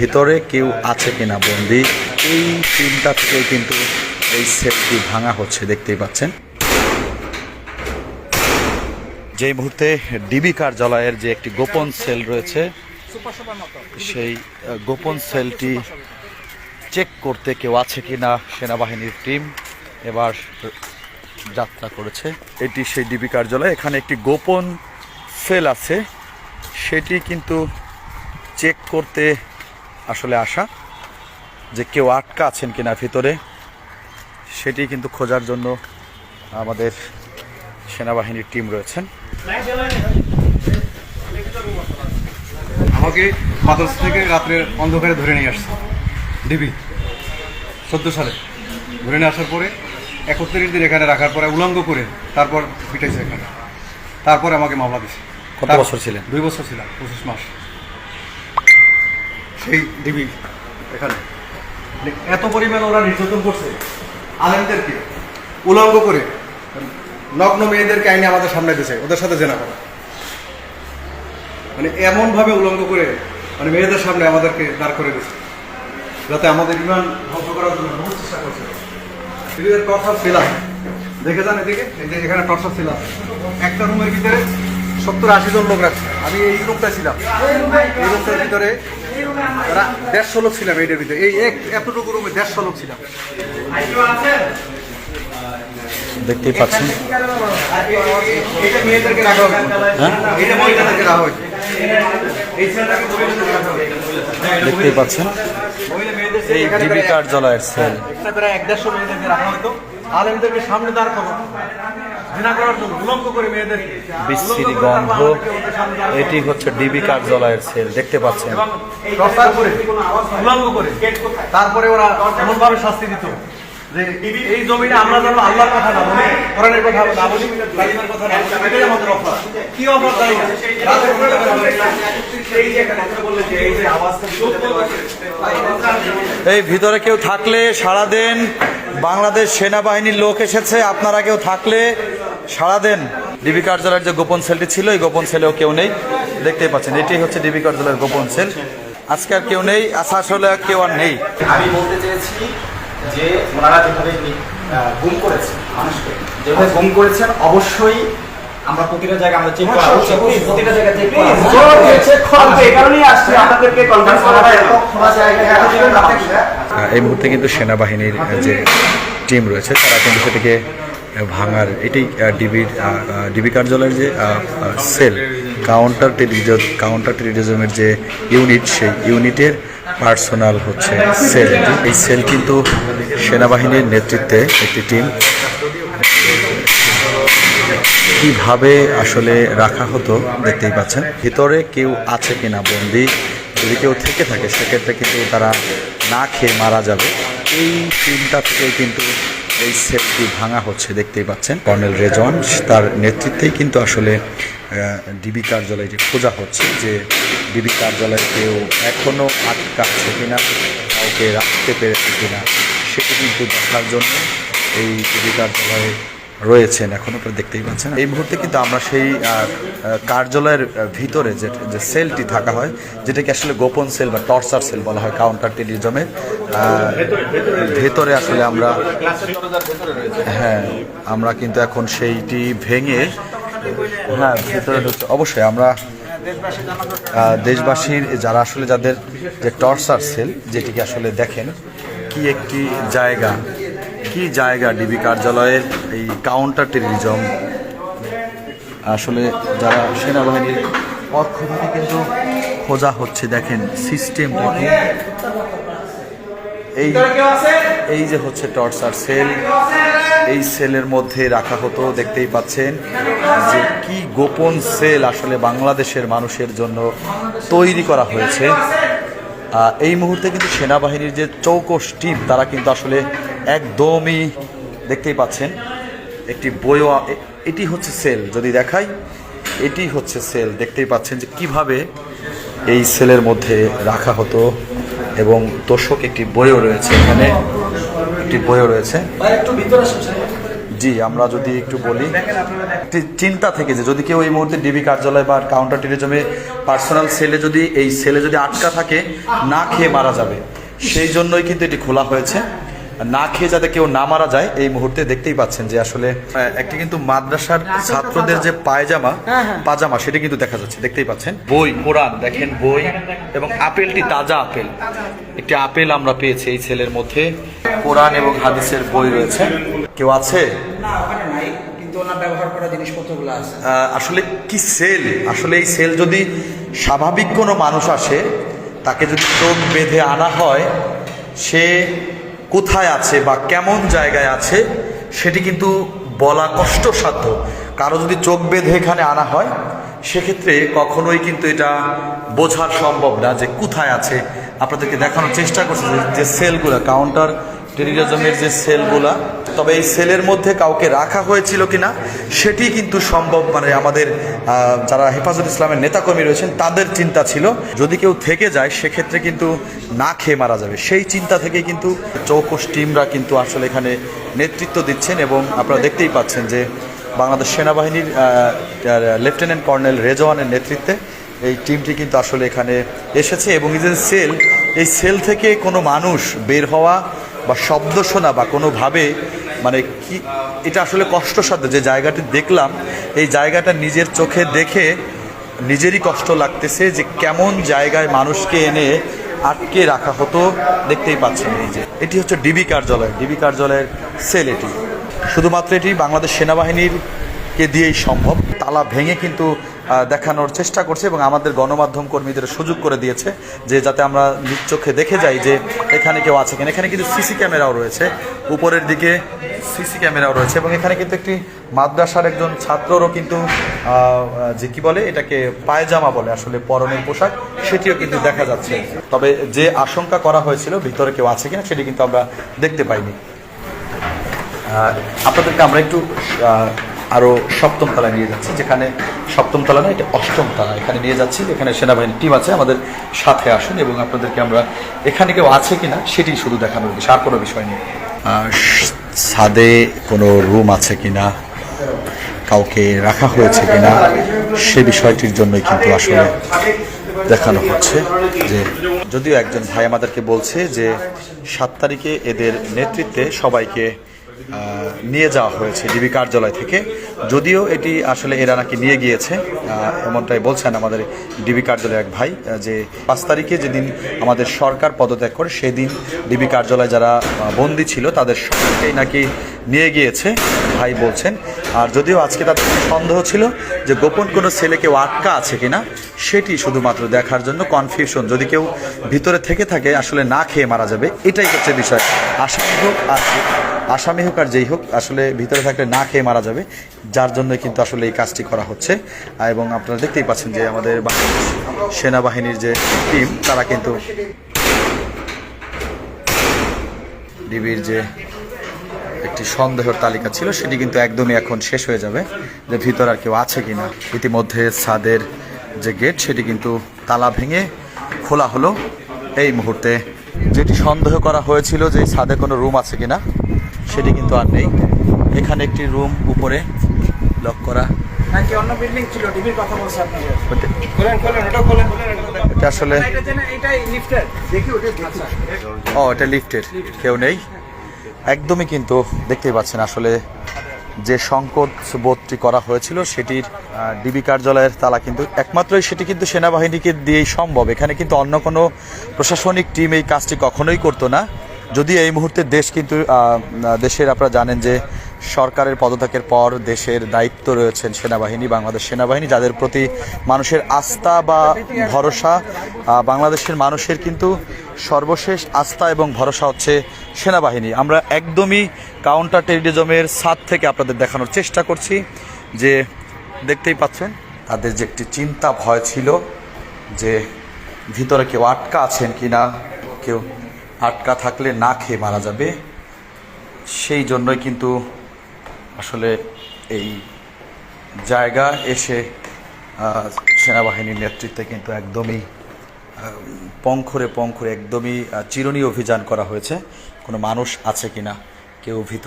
ভিতরে কেউ আছে কিনা বন্দি, এই চিন্তা থেকে কিন্তু এই সেলটি ভাঙা হচ্ছে, দেখতেই পাচ্ছেন। যে মুহূর্তে ডিবি কার্যালয়ের যে একটি গোপন সেল রয়েছে, সেই গোপন সেলটি চেক করতে কেউ আছে কিনা সেনাবাহিনীর টিম এবার যাত্রা করেছে। এটি সেই ডিবি কার্যালয়, এখানে একটি গোপন সেল আছে, সেটি কিন্তু চেক করতে আসলে আসা, যে কেউ আটকা আছেন কিনা ভিতরে, সেটি কিন্তু খোঁজার জন্য আমাদের সেনাবাহিনীর টিম রয়েছেন। আমাকে মাদ্রাসা থেকে রাত্রে অন্ধকারে ধরে নিয়ে আসছে ডিবি 14 সালে। ধরে নিয়ে আসার পরে 31 দিন এখানে রাখার পরে উলঙ্গ করে তারপর পিটাইছে এখানে, তারপরে আমাকে মামলা দিছে। কত বছর ছিলেন? 2 বছর ছিলাম, 25 মাস। সেই ডিবি এখানে এত পরিমাণ ওরা নির্যাতন করছে আলেমদেরকে, উলঙ্গ করে নগ্ন মেয়েদেরকে আইনে আমাদের সামনে দিয়েছে, ওদের সাথে জেনা করা, মানে এমনভাবে উলঙ্গ করে মানে মেয়েদের সামনে আমাদেরকে দাঁড় করে দিচ্ছে, যাতে আমাদের ইমান ধ্বংস করার জন্য বহু চেষ্টা করছে। টর্চার ছিলাম, দেখে যান এদিকে, এই যে এখানে টর্চার ছিলাম, একটা রুমের ভিতরে 70-80 জন লোক রাখছে। আমি এই রুমটায় ছিলাম, এই রুমটার ভিতরে 150 লোক ছিলাম। এইটার ভিতরে এই এতটুকু রুমে 150 লোক ছিলাম, দেখতেই পাচ্ছেন। এইটা মেয়েদেরকে রাখা হয়েছে, এইটা মহিলাদেরকে রাখা হয়েছে, দেখতেই পাচ্ছেন এই ডিবি কার্যালয়ের সেল। প্রায় 150 মেয়েদেরকে রাখা হতো আলেমদেরকে সামনে দাঁড় করার জন্য, উলঙ্গ করে মেয়েদেরকে, বিশ্রী গন্ধ। এটি হচ্ছে ডিবি কার্যালয়ের সেল, দেখতে পাচ্ছেন। টর্চার করে উলঙ্গ করে তারপরে ওরা এমন ভাবে শাস্তি দিত যে এই জমিনে আমরা যেন আল্লাহর কথা না বলি, কোরআনের কথা না বলি, কালিমার কথা না বলি, এটাই আমাদের অপরাধ। কি অপরাধ জানি না, রাতের বেলা এই যে এখানে বললে যে এই যে আওয়াজটা এই ভিতরে কেউ থাকলে সাড়া দেন। বাংলাদেশ সেনাবাহিনীর লোক এসেছে, আপনারা কেউ থাকলে সাড়া দেন। ডিবি কার্যালয়ের যে গোপন সেলটি ছিল, এই গোপন সেলেও কেউ নেই, দেখতেই পাচ্ছেন। এটি হচ্ছে ডিবি কার্যালয়ের গোপন সেল। আজকে আর কেউ নেই, আসলে কেউ আর নেই। আমি বলতে চেয়েছি যে ওনারা যেভাবে গুম করেছেন মানুষকে, যেভাবে গুম করেছেন, অবশ্যই আমরা প্রতিটা জায়গায় আমরা চেক করা উচিত, প্রতিটা জায়গায় চেক করা উচিত। এই কারণেই আসছে আপনাদেরকে কনফারেন্স করা হয়, এত খোলা জায়গায় এই মুহূর্তে কিন্তু সেনাবাহিনীর যে টিম রয়েছে, তারা কিন্তু সেটিকে ভাঙার, এটি ডিবি কার্যালয়ের যে সেল, কাউন্টার টেররিজমের যে ইউনিট, সেই ইউনিটের পার্সোনাল হচ্ছে সেল। এই সেল কিন্তু সেনাবাহিনীর নেতৃত্বে একটি টিম। কিভাবে আসলে রাখা হতো দেখতেই পাচ্ছেন। ভিতরে কেউ আছে কিনা বন্দি, যদি কেউ থেকে থাকে সেক্ষেত্রে কিন্তু তারা না খেয়ে মারা যাবে, এই চিন্তা থেকে কিন্তু এই সেলটি ভাঙা হচ্ছে, দেখতেই পাচ্ছেন। কর্নেল রেজওয়ান, তার নেতৃত্বেই কিন্তু আসলে ডিবি কার্যালয়টি খোঁজা হচ্ছে, যে ডিবি কার্যালয়ে কেউ এখনও আটকা আছে কিনা, কাউকে রাখতে পেরেছে কিনা, সেটি কিন্তু দেখার জন্য এই ডিবি কার্যালয়ে রয়েছেন এখনও, তো দেখতেই পাচ্ছেন। এই মুহূর্তে কিন্তু আমরা সেই কার্যালয়ের ভিতরে যে সেলটি থাকা হয়, যেটাকে আসলে গোপন সেল বা টর্চার সেল বলা হয় কাউন্টার টেররিজমের, ভেতরে আসলে আমরা, হ্যাঁ, আমরা কিন্তু এখন সেইটি ভেঙে, হ্যাঁ, ভেতরে অবশ্যই আমরা দেশবাসীর যারা আসলে যাদের যে টর্চার সেল, যেটিকে আসলে দেখেন কি একটি জায়গা, কি জায়গা ডিবি কার্যালয়ের এই কাউন্টার টেররিজম, আসলে যারা সেনাবাহিনীর পক্ষ থেকে কিন্তু খোঁজা হচ্ছে। দেখেন সিস্টেমটাকে, এই যে হচ্ছে টর্চার সেল, এই সেলের মধ্যে রাখা হতো, দেখতেই পাচ্ছেন যে কি গোপন সেল আসলে বাংলাদেশের মানুষের জন্য তৈরি করা হয়েছে। এই মুহূর্তে কিন্তু সেনাবাহিনীর যে চৌকস টিম, তারা কিন্তু আসলে একদমই, দেখতেই পাচ্ছেন একটি বইও, এটি হচ্ছে সেল, যদি দেখাই এটি হচ্ছে সেল, দেখতেই পাচ্ছেন যে কিভাবে এই সেলের মধ্যে রাখা হতো। এবং দর্শক একটি বইও রয়েছে, এখানে একটি বইও রয়েছে। জি, আমরা যদি একটু বলি একটি চিন্তা থেকে যে যদি কেউ এই মুহূর্তে ডিবি কার্যালয় বা কাউন্টার টেরিজমে পার্সোনাল সেলে যদি এই সেলে যদি আটকা থাকে, না খেয়ে মারা যাবে, সেই জন্যই কিন্তু এটি খোলা হয়েছে। না খেয়ে যাতে কেউ না মারা যায়, এই মুহূর্তে দেখতেই পাচ্ছেন যে আসলে একটি কিন্তু মাদ্রাসার ছাত্রদের যে পাজামা সেটা কিন্তু দেখা যাচ্ছে, দেখতেই পাচ্ছেন। বই, কোরআন দেখেন, বই এবং আপেলটি তাজা আপেল, একটি আপেল আমরা পেয়েছি এই সেলের মধ্যে। কোরআন এবং হাদিসের বই রয়েছে। কেউ আছে? না, ওখানে নাই, কিন্তু ওনার ব্যবহার করা জিনিসপত্রগুলো আছে। আসলে কি সেল, আসলে এই সেল যদি স্বাভাবিক কোনো মানুষ আসে, তাকে যদি চোখ বেঁধে আনা হয়, সে কোথায় আছে বা কেমন জায়গায় আছে সেটি কিন্তু বলা কষ্টসাধ্য। কারো যদি চোখ বেঁধে এখানে আনা হয়, সেক্ষেত্রে কখনোই কিন্তু এটা বোঝা সম্ভব না যে কোথায় আছে। আপনাদেরকে দেখানোর চেষ্টা করছি যে সেলগুলো, কাউন্টার টেরিজমের যে সেলগুলা, তবে এই সেলের মধ্যে কাউকে রাখা হয়েছিল কিনা সেটি কিন্তু সম্ভব, মানে আমাদের যারা হেফাজত ইসলামের নেতাকর্মী রয়েছেন তাদের চিন্তা ছিল যদি কেউ থেকে যায় সেক্ষেত্রে কিন্তু না খেয়ে মারা যাবে। সেই চিন্তা থেকে কিন্তু চৌকস টিমরা কিন্তু আসলে এখানে নেতৃত্ব দিচ্ছেন এবং আপনারা দেখতেই পাচ্ছেন যে বাংলাদেশ সেনাবাহিনীর লেফটেন্যান্ট কর্নেল রেজওয়ানের নেতৃত্বে এই টিমটি কিন্তু আসলে এখানে এসেছে এবং এই যে সেল, এই সেল থেকে কোনো মানুষ বের হওয়া বা শব্দ শোনা বা কোনোভাবে মানে কি, এটা আসলে কষ্টসাধ্য। যে জায়গাটি দেখলাম, এই জায়গাটা নিজের চোখে দেখে নিজেরই কষ্ট লাগতেছে যে কেমন জায়গায় মানুষকে এনে আটকে রাখা হতো। দেখতেই পাচ্ছেন এই যে এটি হচ্ছে ডিবি কার্যালয়ের সেল। এটি শুধুমাত্র এটি বাংলাদেশ সেনাবাহিনীরকে দিয়েই সম্ভব। তালা ভেঙে কিন্তু দেখানোর চেষ্টা করছে এবং আমাদের গণমাধ্যম কর্মীদের সুযোগ করে দিয়েছে যে যাতে আমরা নিজ চোখে দেখে যাই যে এখানে কেউ আছে কিনা। এখানে কিন্তু সিসি ক্যামেরাও রয়েছে, উপরের দিকে সিসি ক্যামেরাও রয়েছে এবং এখানে কিন্তু একটি মাদ্রাসার একজন ছাত্ররও কিন্তু যে কি বলে এটাকে পায়জামা বলে আসলে পরনের পোশাক, সেটিও কিন্তু দেখা যাচ্ছে। তবে যে আশঙ্কা করা হয়েছিল ভিতরে কেউ আছে কিনা সেটি কিন্তু আমরা দেখতে পাইনি। আপনাদেরকে আমরা একটু আরও সপ্তম তলায় নিয়ে যাচ্ছি, যেখানে সপ্তম তলা না, এটা অষ্টম তলা, এখানে নিয়ে যাচ্ছি। এখানে সেনাবাহিনীর টিম আছে, আমাদের সাথে আসুন এবং আপনাদেরকে আমরা এখানে কেউ আছে কিনা সেটি শুধু দেখানোর বিষয়, আর কোনো বিষয় নেই। ছাদে কোনো রুম আছে কিনা, কাউকে রাখা হয়েছে কিনা সে বিষয়টির জন্যই কিন্তু আসলে দেখানো হচ্ছে। যে যদিও একজন ভাই আমাদেরকে বলছে যে 7 তারিখে এদের নেতৃত্বে সবাইকে নিয়ে যাওয়া হয়েছে ডিবি কার্যালয় থেকে, যদিও এটি আসলে এরা নাকি নিয়ে গিয়েছে, এমনটাই বলছেন আমাদের ডিবি কার্যালয়ের এক ভাই, যে 5 তারিখে যেদিন আমাদের সরকার পদত্যাগ করে সেদিন ডিবি কার্যালয়ে যারা বন্দী ছিল তাদের সবাইকেই নাকি নিয়ে গিয়েছে ভাই বলছেন। আর যদিও আজকে তাদের সন্দেহ ছিল যে গোপন কোনো ছেলে কেউ আটকা আছে কিনা সেটি শুধুমাত্র দেখার জন্য, কনফিউশন, যদি কেউ ভিতরে থেকে থাকে আসলে না খেয়ে মারা যাবে, এটাই হচ্ছে বিষয়। আসামি হোক আর যেই হোক আসলে ভিতরে থাকলে না খেয়ে মারা যাবে, যার জন্য কিন্তু আসলে এই কাজটি করা হচ্ছে। এবং আপনারা দেখতেই পাচ্ছেন যে আমাদের বাংলাদেশ সেনাবাহিনীর যে টিম তারা কিন্তু ডিবির যে একটি সন্দেহের তালিকা ছিল সেটি কিন্তু একদমই এখন শেষ হয়ে যাবে, যে ভিতর আর কেউ আছে কিনা। ইতিমধ্যে ছাদের যে গেট সেটি কিন্তু তালা ভেঙে খোলা হলো এই মুহূর্তে। যেটি সন্দেহ করা হয়েছিল যে ছাদে কোনো রুম আছে কিনা সেটি কিন্তু আর নেই। এখানে একটি রুম উপরে লক করা, নাকি অন্য বিল্ডিং ছিল, ডিবির কথা বলছে আপনাদের। এটা আসলে এটাই লিফটের, দেখি ওটা আচ্ছা। এটা লিফটের, কেউ নেই একদমই। কিন্তু দেখতেই পাচ্ছেন আসলে যে সংকট বোধটি করা হয়েছিল সেটির ডিবি কার্যালয়ের তালা কিন্তু একমাত্রই সেটি কিন্তু সেনাবাহিনীকে দিয়েই সম্ভব। এখানে কিন্তু অন্য কোনো প্রশাসনিক টিম এই কাজটি কখনোই করতো না। যদি এই মুহূর্তে দেশ কিন্তু দেশের, আপনারা জানেন যে সরকারের পদত্যাগের পর দেশের দায়িত্ব রয়েছেন সেনাবাহিনী, বাংলাদেশ সেনাবাহিনী, যাদের প্রতি মানুষের আস্থা বা ভরসা, বাংলাদেশের মানুষের কিন্তু সর্বশেষ আস্থা এবং ভরসা হচ্ছে সেনাবাহিনী। আমরা একদমই কাউন্টার টেরিজমের ছাদ থেকে আপনাদের দেখানোর চেষ্টা করছি যে দেখতেই পাচ্ছেন তাদের যে একটি চিন্তা ভয় ছিল যে ভিতরে কেউ আটকা আছেন কি না, কেউ আটকা থাকলে না খেয়ে মারা যাবে, সেই জন্যই কিন্তু আসলে এই জায়গা এসে সেনাবাহিনীর নেতৃত্বে কিন্তু একদমই পঙ্খরে একদমই চিরুনি অভিযান করা হয়েছে কোনো মানুষ আছে কিনা, কেউ ভিতরে